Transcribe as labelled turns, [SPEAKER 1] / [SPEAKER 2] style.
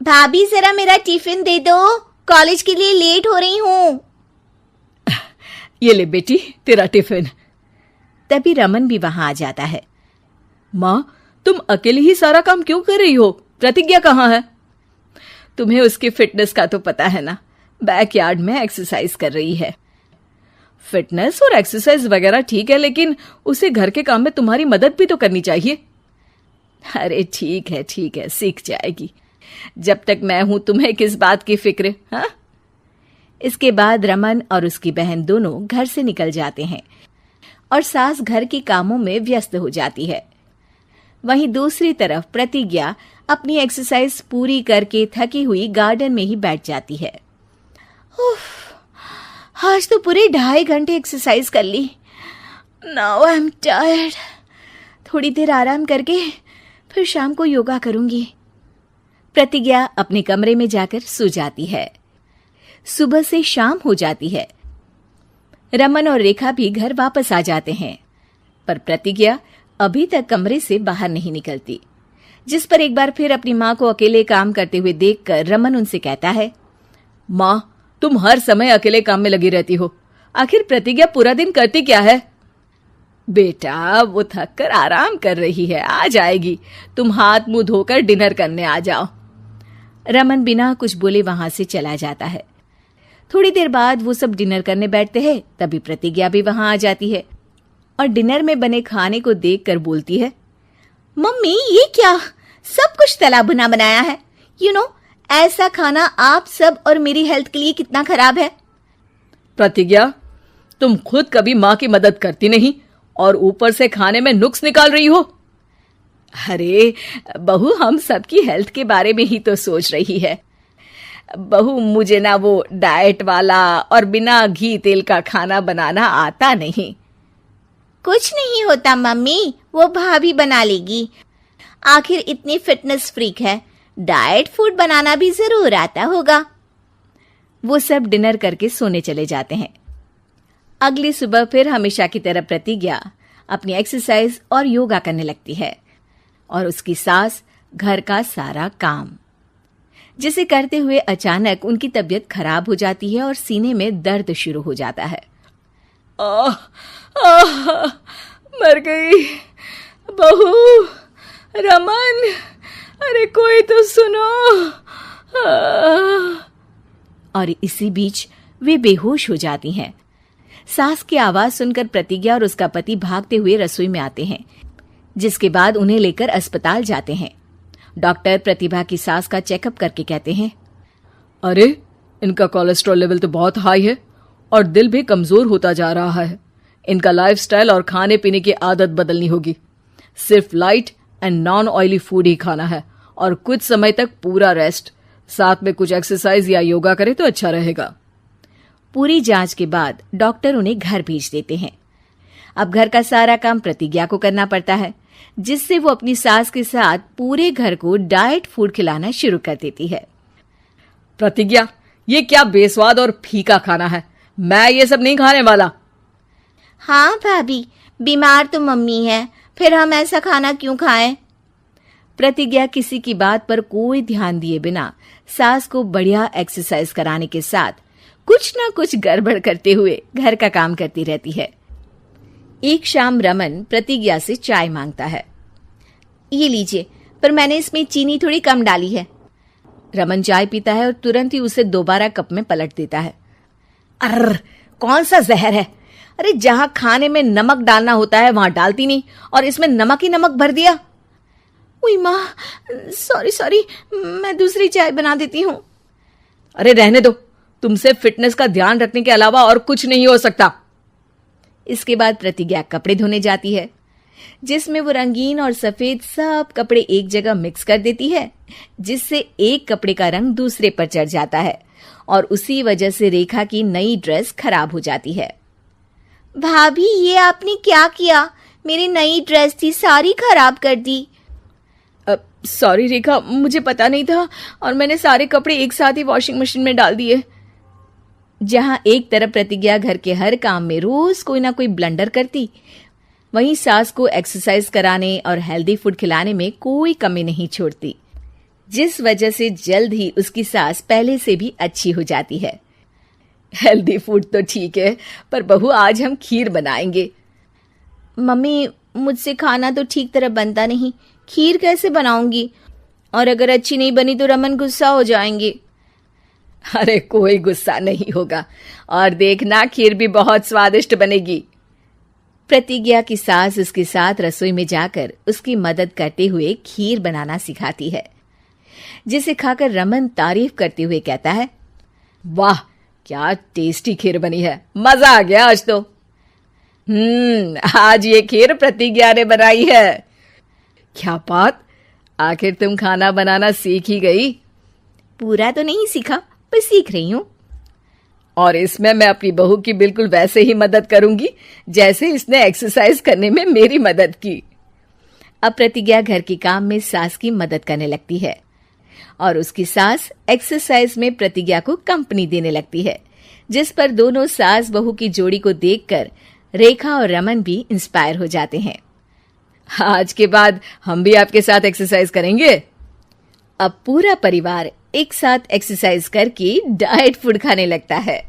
[SPEAKER 1] भाभी जरा मेरा टिफिन दे दो, कॉलेज के लिए लेट हो रही हूँ।
[SPEAKER 2] ये ले बेटी तेरा टिफिन।
[SPEAKER 3] तभी रमन भी वहां आ जाता है।
[SPEAKER 2] माँ, तुम अकेले ही सारा काम क्यों कर रही हो? प्रतिज्ञा कहाँ है?
[SPEAKER 3] तुम्हें उसकी फिटनेस का तो पता है ना, बैकयार्ड में एक्सरसाइज कर रही है।
[SPEAKER 2] फिटनेस और एक्सरसाइज वगैरह ठीक है, लेकिन उसे घर के काम में तुम्हारी मदद भी तो करनी चाहिए।
[SPEAKER 3] अरे ठीक है, सीख जाएगी। जब तक मैं हूं तुम्हें किस बात की फिक्र? हाँ। इसके बाद रमन और उसकी बहन दोनों घर से निकल जाते हैं और सास घर के कामों में व्यस्त हो जाती है। वहीं दूसरी तरफ प्रतिज्ञा अपनी एक्सरसाइज पूरी करके थकी हुई गार्डन में ही बैठ जाती है।
[SPEAKER 1] आज तो पूरे 2.5 घंटे एक्सरसाइज कर ली। Now I am tired. थोड़ी देर आराम करके फिर शाम को योगा करूंगी।
[SPEAKER 3] प्रतिज्ञा अपने कमरे में जाकर सो जाती है। सुबह से शाम हो जाती है। रमन और रेखा भी घर वापस आ जाते हैं, पर प्रतिज्ञा अभी तक कमरे से बाहर नहीं निकलती, जिस पर एक बार फिर अपनी माँ को अकेले काम करते हुए देखकर रमन उनसे कहता है,
[SPEAKER 2] माँ, तुम हर समय अकेले काम में लगी रहती हो। आखिर प्रतिज्ञा पूरा दिन करती क्या है?
[SPEAKER 3] बेटा, वो थक कर आराम कर रही है, आ जाएगी। तुम हाथ मुंह धोकर डिनर करने आ जाओ। रमन बिना कुछ बोले वहां से चला जाता है। थोड़ी देर बाद वो सब डिनर करने बैठते हैं। तभी प्रतिज्ञा भी वहां आ जाती है और डिनर में बने खाने को देखकर बोलती है,
[SPEAKER 1] मम्मी ये क्या, सब कुछ तला भुना बनाया है। ऐसा खाना आप सब और मेरी हेल्थ के लिए कितना खराब है।
[SPEAKER 2] प्रतिज्ञा, तुम खुद कभी माँ की मदद करती नहीं और ऊपर से खाने में नुक्स निकाल रही हो।
[SPEAKER 3] अरे बहू, हम सबकी हेल्थ के बारे में ही तो सोच रही है। बहू, मुझे ना वो डाइट वाला और बिना घी तेल का खाना बनाना आता नहीं।
[SPEAKER 1] कुछ नहीं होता मम्मी, वो भाभी बना लेगी। आखिर इतनी फिटनेस फ्रीक है, डाइट फूड बनाना भी जरूर आता होगा।
[SPEAKER 3] वो सब डिनर करके सोने चले जाते हैं। अगली सुबह फिर हमेशा की तरह प्रतिज्ञा अपनी एक्सरसाइज और योगा करने लगती है और उसकी सास घर का सारा काम, जिसे करते हुए अचानक उनकी तबीयत खराब हो जाती है और सीने में दर्द शुरू हो जाता है।
[SPEAKER 2] मर गई बहू। रमन, अरे कोई तो सुनो।
[SPEAKER 3] और इसी बीच वे बेहोश हो जाती हैं। सास की आवाज सुनकर प्रतिज्ञा और उसका पति भागते हुए रसोई में आते हैं, जिसके बाद उन्हें लेकर अस्पताल जाते हैं। डॉक्टर प्रतिभा की सास का चेकअप करके कहते हैं,
[SPEAKER 2] अरे इनका कोलेस्ट्रॉल लेवल तो बहुत हाई है और दिल भी कमजोर होता जा रहा है। इनका लाइफस्टाइल और खाने पीने की आदत बदलनी होगी। सिर्फ light and non oily food ही खाना है और कुछ समय तक पूरा रेस्ट, साथ में कुछ एक्सरसाइज या योगा करे तो अच्छा रहेगा।
[SPEAKER 3] पूरी जांच के बाद डॉक्टर उन्हें घर भेज देते हैं। अब घर का सारा काम प्रतिज्ञा को करना पड़ता है, जिससे वो अपनी सास के साथ पूरे घर को डाइट फूड खिलाना शुरू कर देती है।
[SPEAKER 2] प्रतिज्ञा, ये क्या बेस्वाद और फीका खाना है, मैं ये सब नहीं खाने वाला।
[SPEAKER 1] हाँ भाभी, बीमार तो मम्मी है, फिर हम ऐसा खाना क्यों खाएं?
[SPEAKER 3] प्रतिज्ञा किसी की बात पर कोई ध्यान दिए बिना सास को बढ़िया एक्सरसाइज कराने के साथ कुछ ना कुछ गड़बड़ करते हुए घर का काम करती रहती है। एक शाम रमन प्रतिज्ञा से चाय मांगता है।
[SPEAKER 1] ये लीजिए, पर मैंने इसमें चीनी थोड़ी कम डाली है।
[SPEAKER 3] रमन चाय पीता है और तुरंत ही उसे दोबारा कप में पलट देता है।
[SPEAKER 1] अर्र, कौन सा जहर है? अरे जहां खाने में नमक डालना होता है वहां डालती नहीं और इसमें नमक ही नमक भर दिया। उई माँ, सॉरी, मैं दूसरी चाय बना देती हूँ।
[SPEAKER 2] अरे रहने दो, तुमसे फिटनेस का ध्यान रखने के अलावा और कुछ नहीं हो सकता।
[SPEAKER 3] इसके बाद प्रतिज्ञा कपड़े धोने जाती है, जिसमें वो रंगीन और सफेद सब कपड़े एक जगह मिक्स कर देती है, जिससे एक कपड़े का रंग दूसरे पर चढ़ जाता है और उसी वजह से रेखा की नई ड्रेस खराब हो जाती है।
[SPEAKER 1] भाभी, ये आपने क्या किया? मेरी नई ड्रेस थी, सारी खराब कर दी।
[SPEAKER 2] सॉरी रेखा, मुझे पता नहीं था और मैंने सारे कपड़े एक साथ ही वॉशिंग मशीन में डाल दिए।
[SPEAKER 3] जहां एक तरफ प्रतिज्ञा घर के हर काम में रोज कोई ना कोई ब्लंडर करती, वहीं सास को एक्सरसाइज कराने और हेल्दी फूड खिलाने में कोई कमी नहीं छोड़ती। जिस वजह से जल्द ही उसकी सांस पहले से भी अच्छी हो जाती है।
[SPEAKER 2] हेल्दी फूड तो ठीक है, पर बहू आज हम खीर बनाएंगे।
[SPEAKER 1] मम्मी, मुझसे खाना तो ठीक तरह बनता नहीं, खीर कैसे बनाऊंगी? और अगर अच्छी नहीं बनी तो रमन गुस्सा हो जाएंगे।
[SPEAKER 2] अरे कोई गुस्सा नहीं होगा, और देखना खीर भी बहुत स्वादिष्ट बनेगी।
[SPEAKER 3] प्रतिज्ञा की सास उसके साथ रसोई में जाकर उसकी मदद करते हुए खीर बनाना सिखाती है, जिसे खाकर रमन तारीफ करते हुए कहता है,
[SPEAKER 2] वाह क्या टेस्टी खीर बनी है, मजा आ गया आज तो। आज ये खीर प्रतिज्ञा ने बनाई है। क्या बात, आखिर तुम खाना बनाना सीख ही गई?
[SPEAKER 3] पूरा तो नहीं सीखा, पर सीख रही हूं।
[SPEAKER 2] और इसमें मैं अपनी बहू की बिल्कुल वैसे ही मदद करूंगी जैसे इसने एक्सरसाइज करने में मेरी मदद की।
[SPEAKER 3] अब प्रतिज्ञा घर के काम में सास की मदद करने लगती है और उसकी सास एक्सरसाइज में प्रतिज्ञा को कंपनी देने लगती है, जिस पर दोनों सास बहू की जोड़ी को देखकर रेखा और रमन भी इंस्पायर हो जाते हैं।
[SPEAKER 2] आज के बाद हम भी आपके साथ एक्सरसाइज करेंगे।
[SPEAKER 3] अब पूरा परिवार एक साथ एक्सरसाइज करके डाइट फूड खाने लगता है।